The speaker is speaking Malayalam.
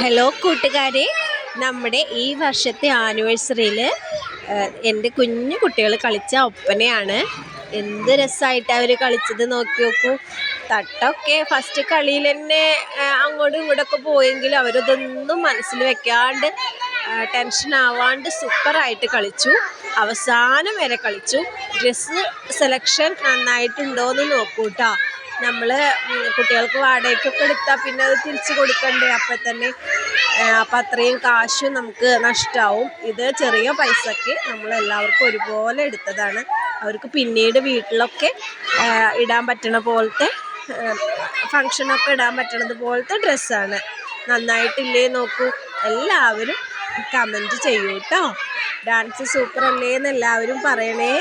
ഹലോ കൂട്ടുകാരെ, നമ്മുടെ ഈ വർഷത്തെ ആനിവേഴ്സറിയിൽ എൻ്റെ കുഞ്ഞു കുട്ടികൾ കളിച്ച ഒപ്പനയാണ്. എന്ത് രസമായിട്ട് അവർ കളിച്ചത് നോക്കി നോക്കൂ. തട്ടൊക്കെ ഫസ്റ്റ് കളിയിൽ തന്നെ അങ്ങോട്ടും ഇങ്ങോട്ടൊക്കെ പോയെങ്കിലും അവരതൊന്നും മനസ്സിൽ വെക്കാണ്ട് ടെൻഷൻ ആവാണ്ട് സൂപ്പറായിട്ട് കളിച്ചു. അവസാനം വരെ കളിച്ചു. ഡ്രസ്സ് സെലക്ഷൻ നന്നായിട്ടുണ്ടോയെന്ന് നോക്കൂ കേട്ടോ. നമ്മൾ കുട്ടികൾക്ക് വാടകയ്ക്കൊക്കെ എടുത്താൽ പിന്നെ അത് തിരിച്ച് കൊടുക്കണ്ടേ അപ്പം തന്നെ. അപ്പം അത്രയും കാശും നമുക്ക് നഷ്ടമാവും. ഇത് ചെറിയ പൈസയ്ക്ക് നമ്മളെല്ലാവർക്കും ഒരുപോലെ എടുത്തതാണ്. അവർക്ക് പിന്നീട് വീട്ടിലൊക്കെ ഇടാൻ പറ്റണ പോലത്തെ ഫങ്ഷനൊക്കെ ഇടാൻ പറ്റണത് പോലത്തെ ഡ്രസ്സാണ്. നന്നായിട്ടില്ലേ നോക്കൂ. എല്ലാവരും കമൻറ്റ് ചെയ്യൂ കേട്ടോ. ഡാൻസ് സൂപ്പർ അല്ലേ എന്ന് എല്ലാവരും പറയണേ.